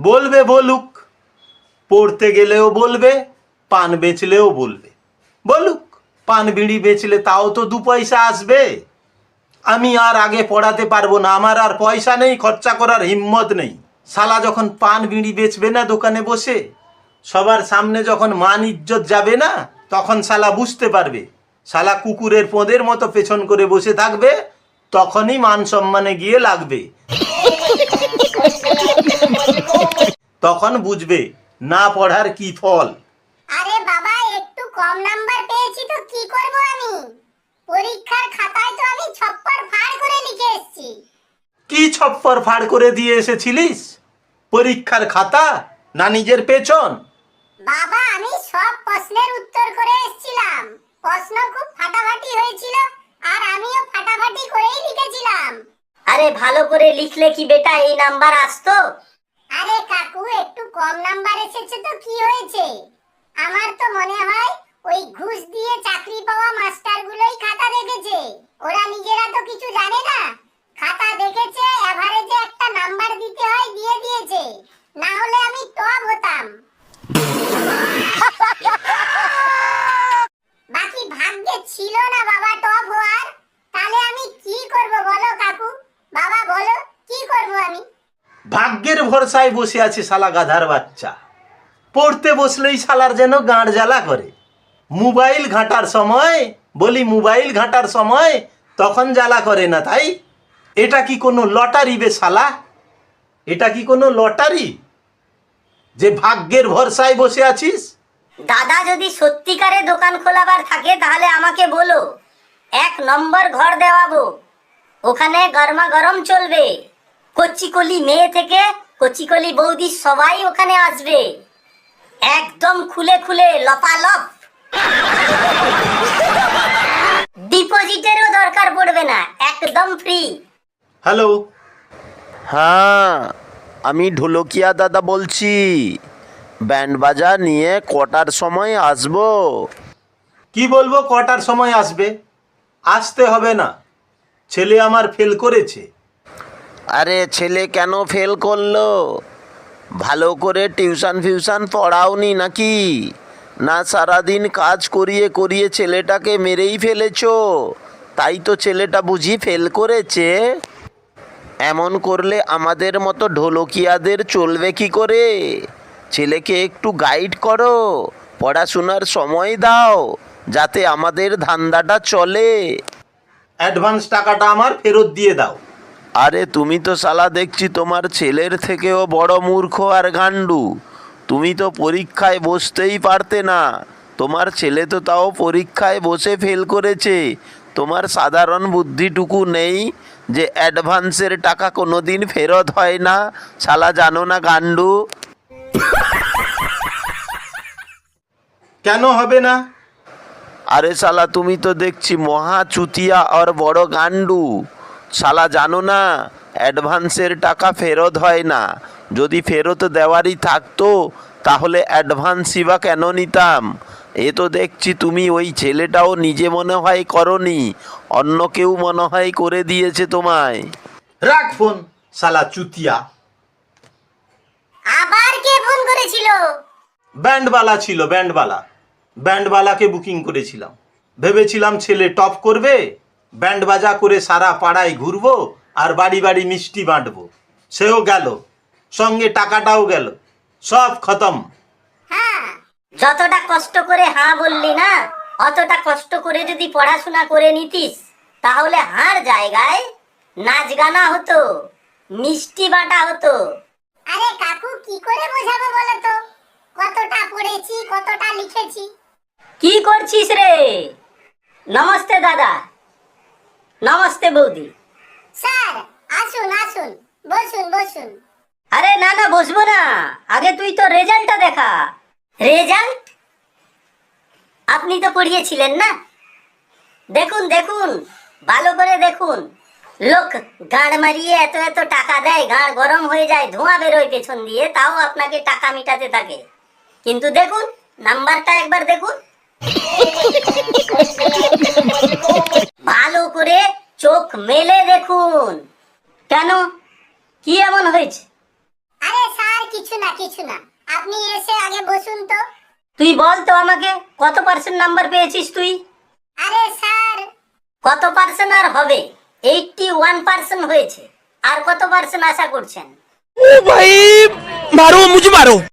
বলবে বলুক, পড়তে গেলেও বলবে, পান বেচলেও বলবে। বলুক, পান বিড়ি বেচলে তাও তো 2 পয়সা আসবে। আমি আর আগে পড়াতে পারবো না, আমার আর পয়সা নেই, খরচা করার হিম্মত নেই। শালা যখন পান বিড়ি বেচবে না দোকানে বসে, সবার সামনে যখন মান ইজ্জত যাবে না, তখন শালা বুঝতে পারবে। শালা কুকুরের পোঁদের মতো পেছন করে বসে থাকবে, তখনই মান সম্মানে গিয়ে লাগবে। তখন বুঝবে না পড়ার কি ফল। আরে বাবা, একটু কম নাম্বার পেয়েছি তো কি করব আমি? পরীক্ষার খাতায় তো আমি ছপ্পর ফাড় করে লিখে এসেছি। কি ছপ্পর ফাড় করে দিয়ে এসেছিলিস? পরীক্ষার খাতা না নিজের পেছন? বাবা, আমি সব প্রশ্নের উত্তর করে এসেছিলাম। প্রশ্ন খুব ফাটাফাটি হয়েছিল, আর আমিও ফাটাফাটি করেই লিখেছিলাম। আরে ভালো করে লিখলে কি বেটা এই নাম্বার আসতো? আরে কাকু, একটু কম নাম্বার এসেছে তো কি হয়েছে? আমার তো মনে হয় ওই ঘুষ দিয়ে চাকরি পাওয়া মাস্টারগুলোই খাতা দেখেছে। ওরা নিজেরা তো কিছু জানে না, খাতা দেখেছে, এভারেজে একটা নাম্বার দিতে হয়, দিয়ে দিয়েছে। না হলে আমি টপ হতাম। বাকি ভাগ্যে ছিল না বাবা টপ হওয়ার। তাহলে আমি কি করব বলো কাকু? বাবা বলো, কি করব আমি? ভাগ্যের ভরসায় বসে আছে শালা গাধার বাচ্চা। পড়তে বসলেই শালার যেন গাঁড় জ্বালা করে। মোবাইল ঘাঁটার সময়, বলি মোবাইল ঘাঁটার সময় তখন জ্বালা করে না, তাই? এটা কি কোনো লটারি বে শালা? এটা কি কোনো লটারি যে ভাগ্যের ভরসায় বসে আছিস? দাদা, যদি সত্যিকারে দোকান খোলাবার থাকে তাহলে আমাকে বলো, 1 নম্বর ঘর দেওয়াবো। ওখানে গরমা গরম চলবে। কচি-কলি মেয়ে থেকে কচি-কলি বৌদি সবাই ওখানে আসবে, একদম খুলে খুলে লপালপ। ডিপোজিটেরও দরকার পড়বে না, একদম ফ্রি। হ্যালো, হ্যাঁ, আমি ঢোলকিয়া দাদা বলছি। ব্যান্ড বাজা নিয়ে কটার সময় আসবো? কি বলবো কটার সময় আসবে? আসতে হবে না, ছেলে আমার ফেল করেছে। আরে ছেলে কেন ফেল করলো? ভালো করে টিউশন ফিউশন পড়াওনি নাকি? না সারাদিন কাজ করিয়ে করিয়ে ছেলেটাকে মেরেই ফেলেছো, তাই তো ছেলেটা বুঝি ফেল করেছে? এমন করলে আমাদের মতো ঢোলকিয়াদের চলবে কি করে? ছেলেকে একটু গাইড করো, পড়াশোনার সময় দাও, যাতে আমাদের ধান্দাটা চলে। অ্যাডভান্স টাকাটা আমার ফেরত দিয়ে দাও। আরে তুমি তো শালা দেখছি তোমার ছেলের থেকেও বড় মূর্খ আর গান্ডু। তুমি তো পরীক্ষায় বসতেই পারতে না, তোমার ছেলে তো তাও পরীক্ষায় বসে ফেল করেছে। তোমার সাধারণ বুদ্ধিটুকু নেই যে অ্যাডভান্সের টাকা কোনো দিন ফেরত হয় না? শালা জানো না গান্ডু? কেন হবে না? আরে শালা তুমি তো দেখছি মহা চুতিয়া আর বড় গান্ডু। শালা জানো না অ্যাডভান্সের টাকা ফেরত হয় না? যদি ফেরত দেওয়ারই থাকতো তাহলে অ্যাডভান্সই বা কেন নিতাম? এ তো দেখছি তুমি ওই ছেলেটাও নিজে মনে হয় করনি, অন্য কেউ মনে হয় করে দিয়েছে তোমায়। রাখ ফোন, শালা চুতিয়া। আবার কে ফোন করেছিল? ব্যান্ডবালা ছিল, ব্যান্ডবালা। ব্যান্ডবালাকে বুকিং করেছিলাম, ভেবেছিলাম ছেলে টপ করবে, ব্যান্ড বাজা করে সারা পাড়ায় ঘুরবো আর বাড়ি বাড়ি মিষ্টি বাঁটবো। সেও গেল, সঙ্গে টাকাটাও গেল, সব খতম। হ্যাঁ, যতটা কষ্ট করে হ্যাঁ বললি না, অতটা কষ্ট করে যদি পড়াশোনা করে নিতিস তাহলে হার জায়গায় নাচ গানা হতো, মিষ্টি বাটা হতো। আরে কাকু, কি করে বোঝাবো বলো তো? কতটা পড়েছি, কতটা লিখেছি। কি করছিস রে? নমস্তে দাদা। নমস্তে বৌদি। স্যার আসুন আসুন, বসুন বসুন। আরে না না, বসবো না, আগে তুই তো রেজাল্টটা দেখা। রেজাল্ট? আপনি তো পড়িয়েছিলেন না? দেখুন দেখুন, ভালো করে দেখুন। লোক গাঁড় মারিয়ে এত এত টাকা দেয়, গাঁড় গরম হয়ে যায়, ধোঁয়া বেরোয় পেছন দিয়ে, তাও আপনাকে টাকা মিটাতে থাকে। কিন্তু দেখুন নাম্বারটা একবার দেখুন, ভালো করে চোখ মেলে দেখুন। কেন, কি এমন হয়েছে? আরে স্যার, কিছু না কিছু না, আপনি এসে আগে বসুন তো। তুই বল তো আমাকে, কত পার্সেন্ট নাম্বার পেয়েছিস তুই? আরে স্যার, কত পার্সেন্ট আর হবে? 81% হয়েছে। আর কত পার্সেন্ট আশা করছেন? ओ भाई मारो मुझे मारो।